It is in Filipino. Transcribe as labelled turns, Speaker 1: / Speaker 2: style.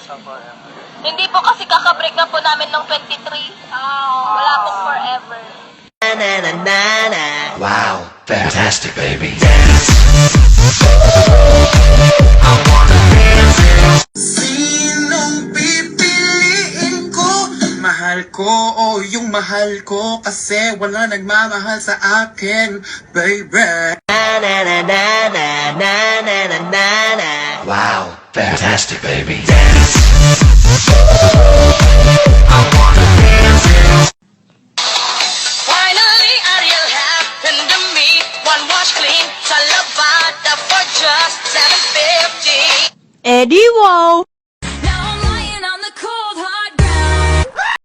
Speaker 1: sa forever.
Speaker 2: Hindi po kasi kakabreak na po namin nung 23. Wala pong forever.
Speaker 3: Wow, fantastic, baby.
Speaker 4: Sinong pipiliin ko? Mahal ko o yung mahal ko, kasi wala nagmamahal sa akin, baby.
Speaker 3: Wow, fantastic, baby.
Speaker 5: Finally, Ariel happened to me. One wash clean, sa Lavada for just $7.50.
Speaker 6: Eddie, wow!